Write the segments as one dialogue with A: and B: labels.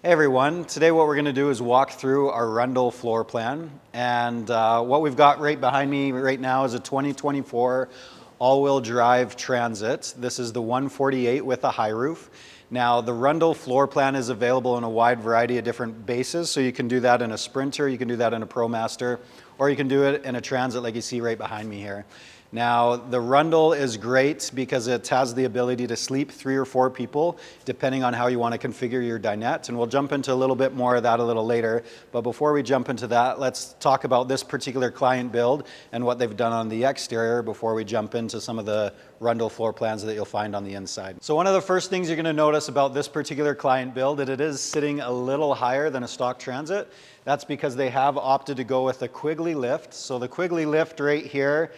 A: Hey everyone, today what we're going to do is walk through our Rundle floor plan, and what we've got right behind me right now is a 2024 all-wheel drive Transit. This is the 148 with a high roof. Now the Rundle floor plan is available in a wide variety of different bases, so you can do that in a Sprinter, you can do that in a ProMaster, or you can do it in a Transit like you see right behind me here. Now, the Rundle is great because it has the ability to sleep 3 or 4 people, depending on how you want to configure your dinette. And we'll jump into a little bit more of that a little later. But before we jump into that, let's talk about this particular client build and what they've done on the exterior before we jump into some of the Rundle floor plans that you'll find on the inside. So one of the first things you're going to notice about this particular client build is it is sitting a little higher than a stock Transit. That's because they have opted to go with a Quigley lift. So the Quigley lift right here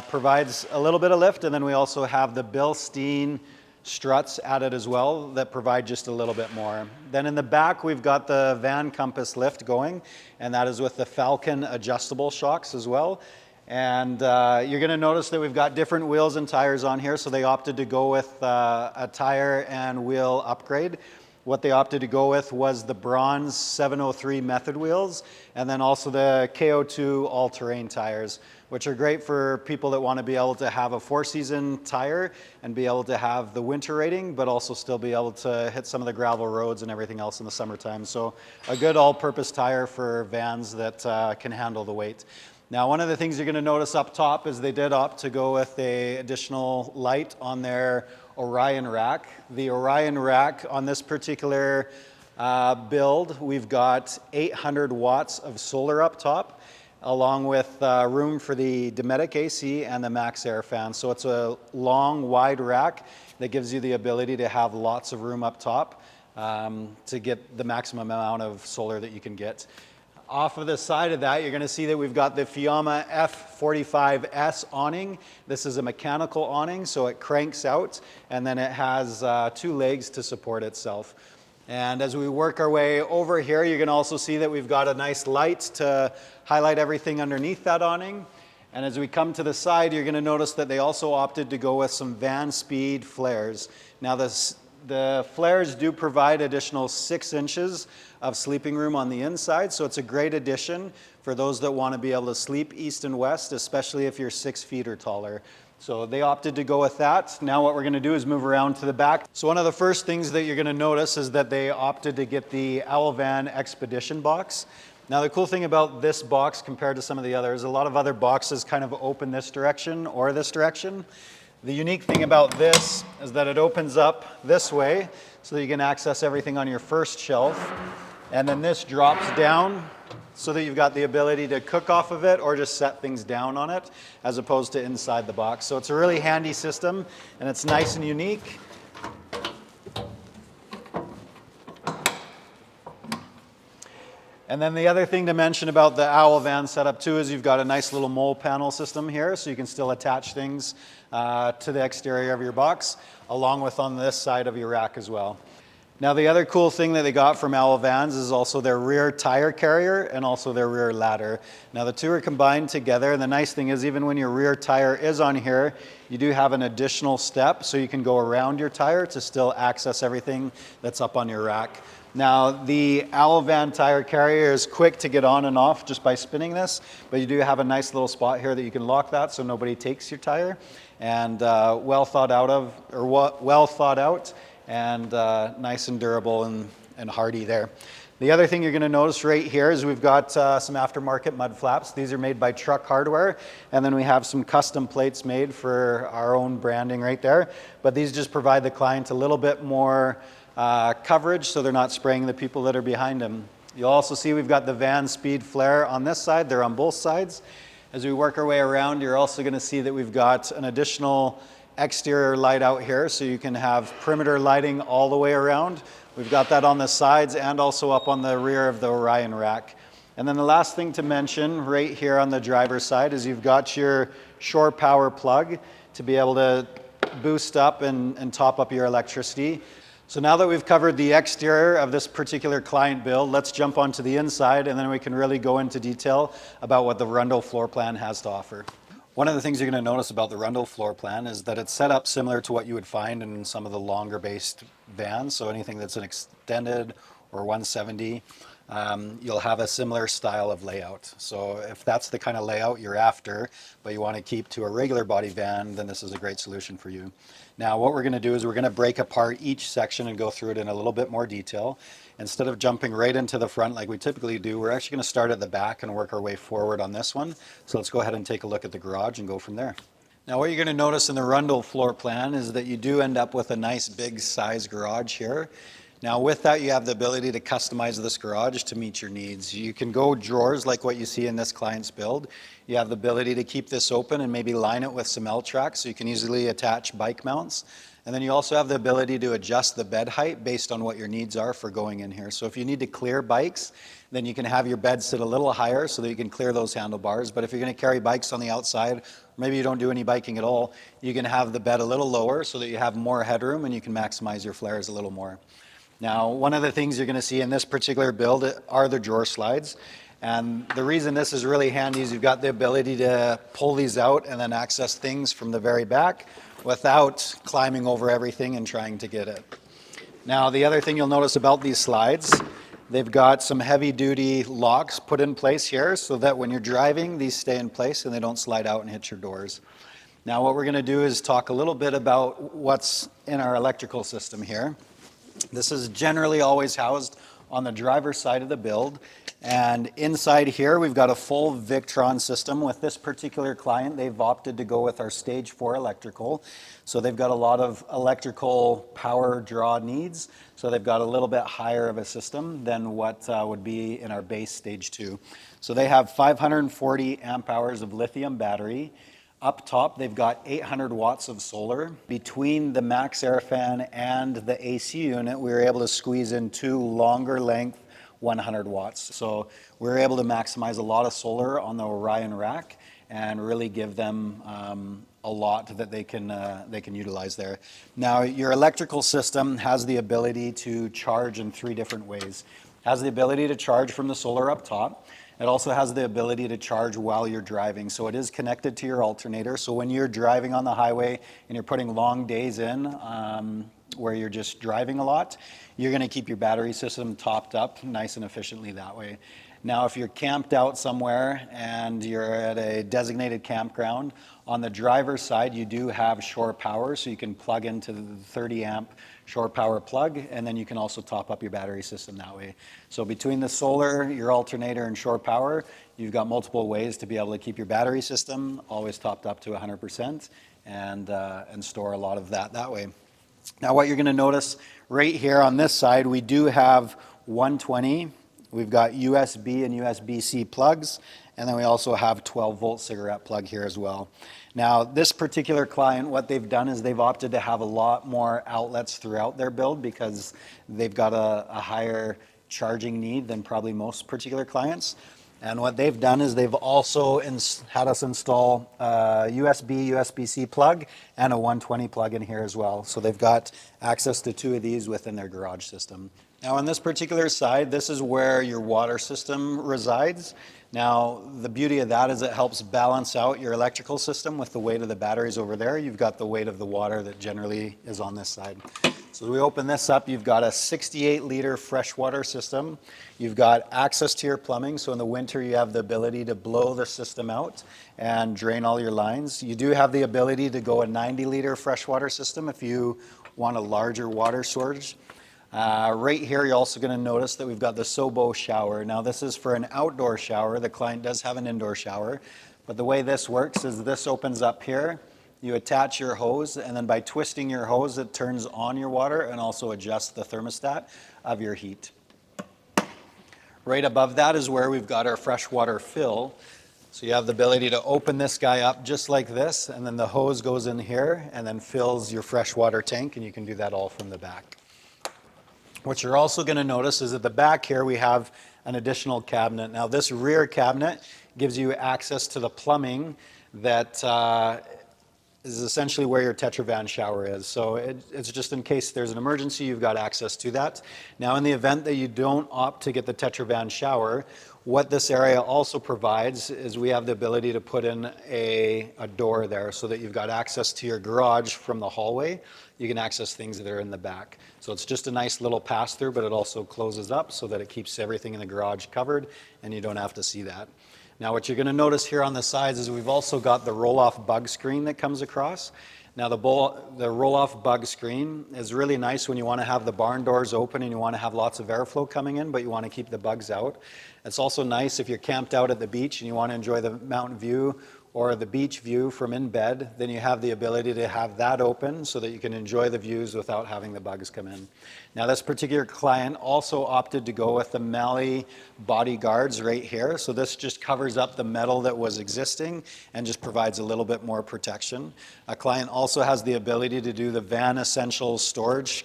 A: provides a little bit of lift, and then we also have the Bilstein struts added as well that provide just a little bit more. Then in the back we've got the Van Compass lift going, and that is with the Falcon adjustable shocks as well. And you're going to notice that we've got different wheels and tires on here, so they opted to go with a tire and wheel upgrade. What they opted to go with was the bronze 703 method wheels, and then also the KO2 all-terrain tires, which are great for people that want to be able to have a 4-season tire and be able to have the winter rating, but also still be able to hit some of the gravel roads and everything else in the summertime. So a good all-purpose tire for vans that can handle the weight. Now, one of the things you're going to notice up top is they did opt to go with an additional light on their Orion rack. The Orion rack on this particular build, we've got 800 watts of solar up top, along with room for the Dinette AC and the Max Air fan. So it's a long, wide rack that gives you the ability to have lots of room up top to get the maximum amount of solar that you can get. Off of the side of that, you're going to see that we've got the Fiamma F45S awning. This is a mechanical awning, so it cranks out, and then it has 2 legs to support itself. And as we work our way over here, you're going to also see that we've got a nice light to highlight everything underneath that awning. And as we come to the side, you're going to notice that they also opted to go with some van speed flares. Now the flares do provide additional 6 inches of sleeping room on the inside, so it's a great addition for those that want to be able to sleep east and west, especially if you're 6 feet or taller. So they opted to go with that. Now what we're going to do is move around to the back. So one of the first things that you're going to notice is that they opted to get the Van Expedition box. Now the cool thing about this box compared to some of the others, a lot of other boxes kind of open this direction or this direction. The unique thing about this is that it opens up this way so that you can access everything on your first shelf. And then this drops down so that you've got the ability to cook off of it or just set things down on it as opposed to inside the box. So it's a really handy system, and it's nice and unique. And then the other thing to mention about the Van setup too is you've got a nice little mole panel system here, so you can still attach things to the exterior of your box, along with on this side of your rack as well. Now the other cool thing that they got from Vans is also their rear tire carrier and also their rear ladder. Now the two are combined together, and the nice thing is even when your rear tire is on here, you do have an additional step so you can go around your tire to still access everything that's up on your rack. Now the Van tire carrier is quick to get on and off just by spinning this, but you do have a nice little spot here that you can lock that so nobody takes your tire, and well thought out and nice and durable and hardy there. The other thing you're going to notice right here is we've got some aftermarket mud flaps. These are made by Truck Hardware, and then we have some custom plates made for our own branding right there. But these just provide the client a little bit more coverage so they're not spraying the people that are behind them. You'll also see we've got the Van Speed Flare on this side. They're on both sides. As we work our way around, you're also going to see that we've got an additional exterior light out here, so you can have perimeter lighting all the way around. We've got that on the sides and also up on the rear of the Orion rack. And then the last thing to mention right here on the driver's side is you've got your shore power plug to be able to boost up and top up your electricity. So now that we've covered the exterior of this particular client build, let's jump onto the inside, and then we can really go into detail about what the Rundle floor plan has to offer. One of the things you're going to notice about the Rundle floor plan is that it's set up similar to what you would find in some of the longer based vans. So anything that's an extended or 170, you'll have a similar style of layout. So if that's the kind of layout you're after, but you want to keep to a regular body van, then this is a great solution for you. Now what we're going to do is we're going to break apart each section and go through it in a little bit more detail. Instead of jumping right into the front like we typically do, we're actually going to start at the back and work our way forward on this one. So let's go ahead and take a look at the garage and go from there. Now what you're going to notice in the Rundle floor plan is that you do end up with a nice big size garage here. Now with that, you have the ability to customize this garage to meet your needs. You can go drawers like what you see in this client's build. You have the ability to keep this open and maybe line it with some L-tracks so you can easily attach bike mounts. And then you also have the ability to adjust the bed height based on what your needs are for going in here. So if you need to clear bikes, then you can have your bed sit a little higher so that you can clear those handlebars. But if you're going to carry bikes on the outside, maybe you don't do any biking at all, you can have the bed a little lower so that you have more headroom and you can maximize your flares a little more. Now, one of the things you're going to see in this particular build are the drawer slides. And the reason this is really handy is you've got the ability to pull these out and then access things from the very back without climbing over everything and trying to get it. Now, the other thing you'll notice about these slides, they've got some heavy-duty locks put in place here so that when you're driving, these stay in place and they don't slide out and hit your doors. Now, what we're going to do is talk a little bit about what's in our electrical system here. This is generally always housed on the driver's side of the build. And inside here, we've got a full Victron system. With this particular client, they've opted to go with our stage 4 electrical. So they've got a lot of electrical power draw needs. So they've got a little bit higher of a system than what would be in our base stage 2. So they have 540 amp hours of lithium battery. Up top, they've got 800 watts of solar. Between the max air fan and the AC unit, we were able to squeeze in 2 longer length 100 watts. So we were able to maximize a lot of solar on the Orion rack and really give them a lot that they can utilize there. Now, your electrical system has the ability to charge in 3 different ways. It has the ability to charge from the solar up top. It also has the ability to charge while you're driving. So it is connected to your alternator. So when you're driving on the highway and you're putting long days in where you're just driving a lot, you're going to keep your battery system topped up nice and efficiently that way. Now, if you're camped out somewhere and you're at a designated campground, on the driver's side, you do have shore power, so you can plug into the 30 amp shore power plug, and then you can also top up your battery system that way. So between the solar, your alternator, and shore power, you've got multiple ways to be able to keep your battery system always topped up to 100% and store a lot of that way. Now, what you're going to notice right here on this side, we do have 120. We've got USB and USB-C plugs, and then we also have 12-volt cigarette plug here as well. Now, this particular client, what they've done is they've opted to have a lot more outlets throughout their build because they've got a higher charging need than probably most particular clients. And what they've done is they've also had us install a USB, USB-C plug and a 120 plug in here as well. So they've got access to 2 of these within their garage system. Now on this particular side, this is where your water system resides. Now the beauty of that is it helps balance out your electrical system with the weight of the batteries over there. You've got the weight of the water that generally is on this side. So as we open this up, you've got a 68-liter freshwater system. You've got access to your plumbing, so in the winter you have the ability to blow the system out and drain all your lines. You do have the ability to go a 90-liter freshwater system if you want a larger water storage. Right here, you're also going to notice that we've got the Sobo shower. Now, this is for an outdoor shower. The client does have an indoor shower, but the way this works is this opens up here. You attach your hose, and then by twisting your hose, it turns on your water and also adjusts the thermostat of your heat. Right above that is where we've got our freshwater fill. So you have the ability to open this guy up just like this, and then the hose goes in here and then fills your freshwater tank, and you can do that all from the back. What you're also going to notice is at the back here we have an additional cabinet. Now this rear cabinet gives you access to the plumbing that is essentially where your Tetravan shower is. So it's just in case there's an emergency, you've got access to that. Now, in the event that you don't opt to get the Tetravan shower, what this area also provides is we have the ability to put in a door there so that you've got access to your garage from the hallway. You can access things that are in the back. So it's just a nice little pass through, but it also closes up so that it keeps everything in the garage covered and you don't have to see that. Now what you're going to notice here on the sides is we've also got the roll-off bug screen that comes across. Now the roll-off bug screen is really nice when you want to have the barn doors open and you want to have lots of airflow coming in, but you want to keep the bugs out. It's also nice if you're camped out at the beach and you want to enjoy the mountain view or the beach view from in bed, then you have the ability to have that open so that you can enjoy the views without having the bugs come in. Now this particular client also opted to go with the Mally body guards right here. So this just covers up the metal that was existing and just provides a little bit more protection. A client also has the ability to do the Van Essentials storage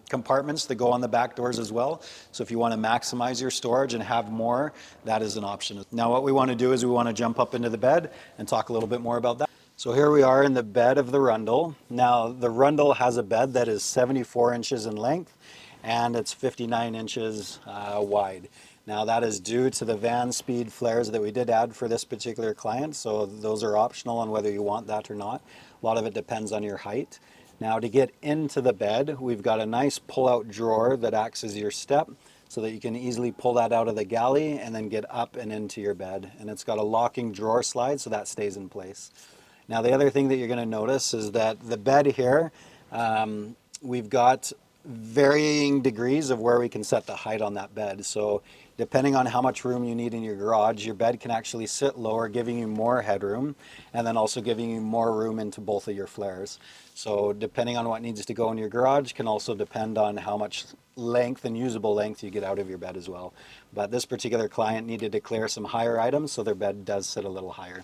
A: compartments that go on the back doors as well. So if you want to maximize your storage and have more, that is an option. Now what we want to do is we want to jump up into the bed and talk a little bit more about that. So here we are in the bed of the Rundle. Now the Rundle has a bed that is 74 inches in length and it's 59 inches wide. Now that is due to the van speed flares that we did add for this particular client. So those are optional on whether you want that or not. A lot of it depends on your height. Now to get into the bed, we've got a nice pull-out drawer that acts as your step so that you can easily pull that out of the galley and then get up and into your bed. And it's got a locking drawer slide so that stays in place. Now the other thing that you're going to notice is that the bed here, we've got varying degrees of where we can set the height on that bed. So depending on how much room you need in your garage, your bed can actually sit lower, giving you more headroom, and then also giving you more room into both of your flares. So depending on what needs to go in your garage can also depend on how much length and usable length you get out of your bed as well. But this particular client needed to clear some higher items, so their bed does sit a little higher.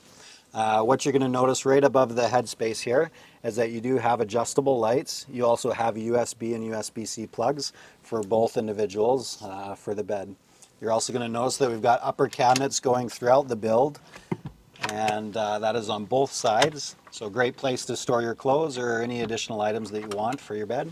A: What you're going to notice right above the headspace here is that you do have adjustable lights. You also have USB and USB-C plugs for both individuals for the bed. You're also going to notice that we've got upper cabinets going throughout the build, and that is on both sides. So great place to store your clothes or any additional items that you want for your bed.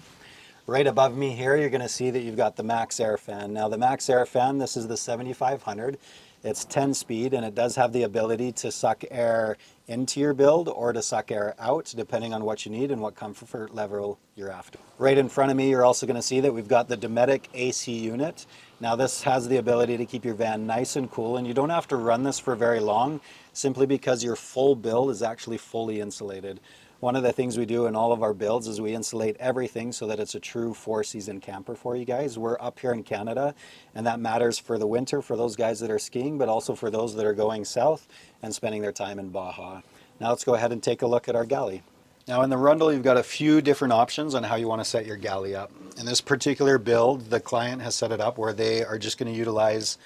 A: Right above me here, you're going to see that you've got the Max Air fan. Now the Max Air fan, this is the 7500. It's 10 speed and it does have the ability to suck air into your build or to suck air out depending on what you need and what comfort level you're after. Right in front of me, you're also going to see that we've got the Dinette AC unit. Now this has the ability to keep your van nice and cool, and you don't have to run this for very long simply because your full build is actually fully insulated. One of the things we do in all of our builds is we insulate everything so that it's a true 4-season camper for you guys. We're up here in Canada, and that matters for the winter for those guys that are skiing, but also for those that are going south and spending their time in Baja. Now let's go ahead and take a look at our galley. Now in the Rundle, you've got a few different options on how you want to set your galley up. In this particular build, the client has set it up where they are just going to utilize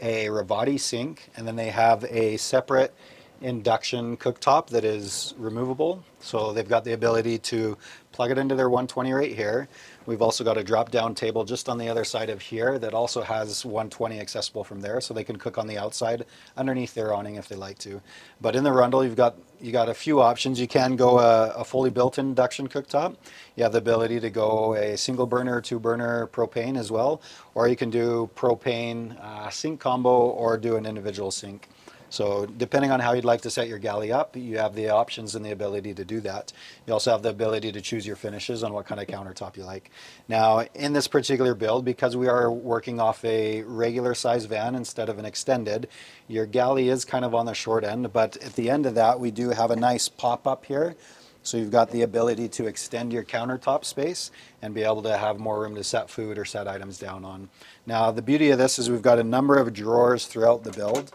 A: a Ravati sink, and then they have a separate induction cooktop that is removable. So they've got the ability to plug it into their 120 right here. We've also got a drop down table just on the other side of here that also has 120 accessible from there, so they can cook on the outside underneath their awning if they like to. But in the Rundle, you got a few options. You can go a fully built induction cooktop. You have the ability to go a single burner, 2-burner propane as well, or you can do propane sink combo or do an individual sink. So depending on how you'd like to set your galley up, you have the options and the ability to do that. You also have the ability to choose your finishes on what kind of countertop you like. Now in this particular build, because we are working off a regular size van instead of an extended, your galley is kind of on the short end, but at the end of that we do have a nice pop-up here. So you've got the ability to extend your countertop space and be able to have more room to set food or set items down on. Now the beauty of this is we've got a number of drawers throughout the build.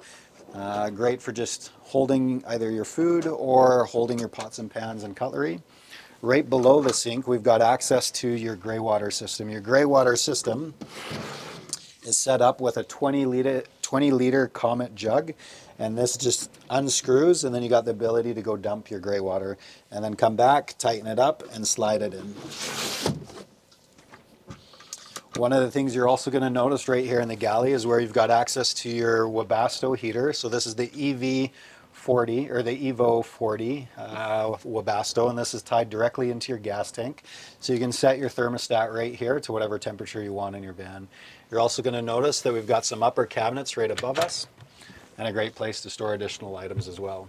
A: Great for just holding either your food or holding your pots and pans and cutlery. Right below the sink, we've got access to your gray water system. Your gray water system is set up with a 20 liter Comet jug, and this just unscrews, and then you got the ability to go dump your gray water and then come back, tighten it up, and slide it in. One of the things you're also going to notice right here in the galley is where you've got access to your Webasto heater. So this is the 40 or the Evo 40 Webasto, and this is tied directly into your gas tank. So you can set your thermostat right here to whatever temperature you want in your van. You're also going to notice that we've got some upper cabinets right above us and a great place to store additional items as well.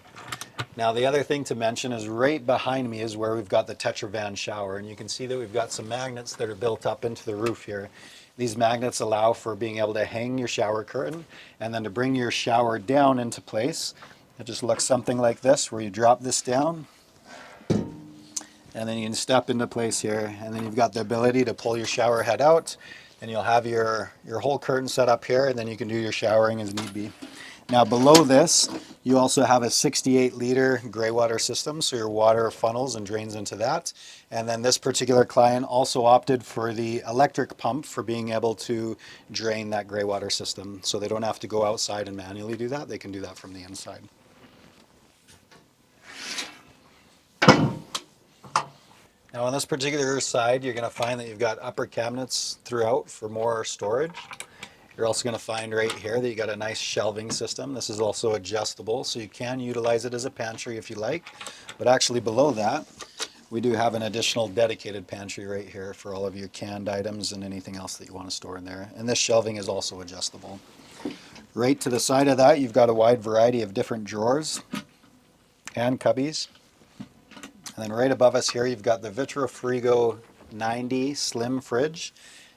A: Now the other thing to mention is right behind me is where we've got the Tetravan shower, and you can see that we've got some magnets that are built up into the roof here. These magnets allow for being able to hang your shower curtain and then to bring your shower down into place. It just looks something like this, where you drop this down and then you can step into place here, and then you've got the ability to pull your shower head out, and you'll have your whole curtain set up here, and then you can do your showering as need be. Now below this, you also have a 68-liter gray water system, so your water funnels and drains into that. And then this particular client also opted for the electric pump for being able to drain that gray water system. So they don't have to go outside and manually do that, they can do that from the inside. Now on this particular side, you're going to find that you've got upper cabinets throughout for more storage. You're also going to find right here that you got a nice shelving system. This is also adjustable, so you can utilize it as a pantry if you like. But actually below that, we do have an additional dedicated pantry right here for all of your canned items and anything else that you want to store in there. And this shelving is also adjustable. Right to the side of that, you've got a wide variety of different drawers and cubbies. And then right above us here, you've got the Vitrofrigo 90 slim fridge.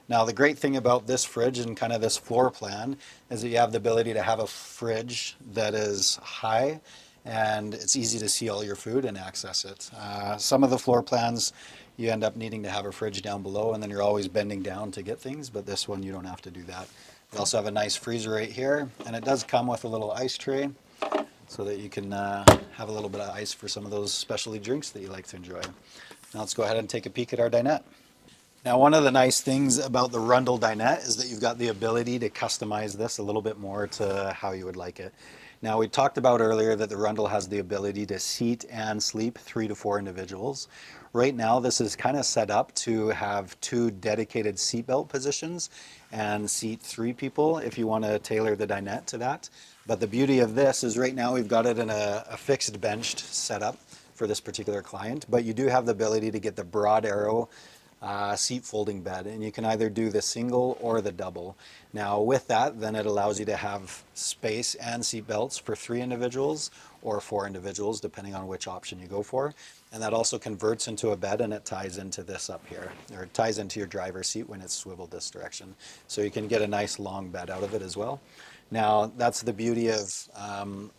A: Now the great thing about this fridge and kind of this floor plan is that you have the ability to have a fridge that is high and it's easy to see all your food and access it. Some of the floor plans you end up needing to have a fridge down below and then you're always bending down to get things, but this one you don't have to do that. You also have a nice freezer right here, and it does come with a little ice tray so that you can have a little bit of ice for some of those specialty drinks that you like to enjoy. Now let's go ahead and take a peek at our dinette. Now one of the nice things about the Rundle dinette is that you've got the ability to customize this a little bit more to how you would like it. Now we talked about earlier that the Rundle has the ability to seat and sleep 3 to 4 individuals. Right now this is kind of set up to have 2 dedicated seatbelt positions and seat 3 people if you want to tailor the dinette to that. But the beauty of this is right now we've got it in a fixed benched setup for this particular client, but you do have the ability to get the broad arrow seat folding bed, and you can either do the single or the double. Now with that, then it allows you to have space and seat belts for 3 individuals or 4 individuals, depending on which option you go for. And that also converts into a bed, and it ties into this up here, or it ties into your driver's seat when it's swiveled this direction. So you can get a nice long bed out of it as well. Now that's the beauty of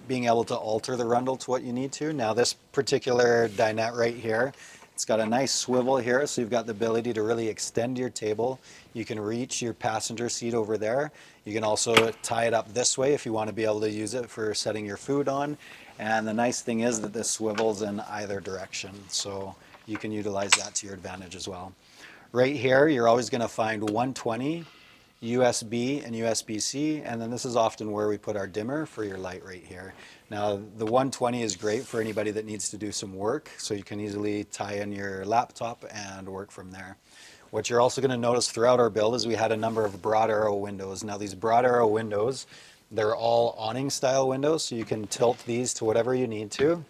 A: being able to alter the Rundle to what you need to. Now this particular dinette right here, it's got a nice swivel here, so you've got the ability to really extend your table. You can reach your passenger seat over there. You can also tie it up this way if you want to be able to use it for setting your food on. And the nice thing is that this swivels in either direction, so you can utilize that to your advantage as well. Right here, you're always going to find 120, USB and USB-C, and then this is often where we put our dimmer for your light right here. Now the 120 is great for anybody that needs to do some work, so you can easily tie in your laptop and work from there. What you're also going to notice throughout our build is we had a number of broad arrow windows. Now these broad arrow windows, they're all awning style windows, so you can tilt these to whatever you need to.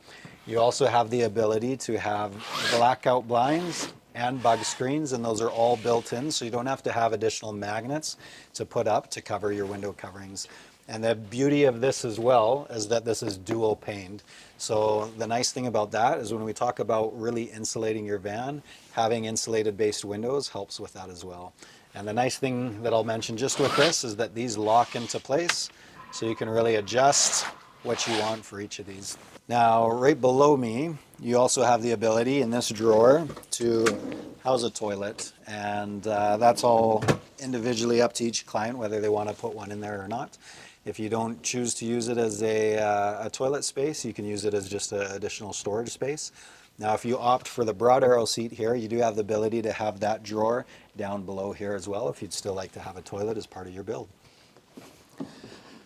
A: You also have the ability to have blackout blinds and bug screens, and those are all built in, so you don't have to have additional magnets to put up to cover your window coverings. And the beauty of this as well is that this is dual paned. So the nice thing about that is when we talk about really insulating your van, having insulated based windows helps with that as well. And the nice thing that I'll mention just with this is that these lock into place, so you can really adjust what you want for each of these. Now, right below me, you also have the ability in this drawer to house a toilet, and that's all individually up to each client whether they want to put one in there or not. If you don't choose to use it as a toilet space, you can use it as just an additional storage space. Now, if you opt for the broad arrow seat here, you do have the ability to have that drawer down below here as well if you'd still like to have a toilet as part of your build.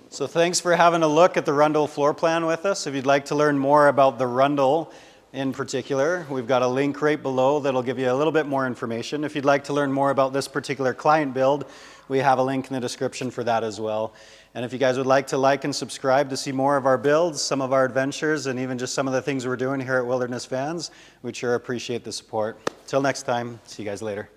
A: So thanks for having a look at the Rundle floor plan with us. If you'd like to learn more about the Rundle in particular. We've got a link right below that'll give you a little bit more information. If you'd like to learn more about this particular client build, we have a link in the description for that as well. And if you guys would like to like and subscribe to see more of our builds, some of our adventures, and even just some of the things we're doing here at Wilderness Vans, we'd sure appreciate the support. Till next time, see you guys later.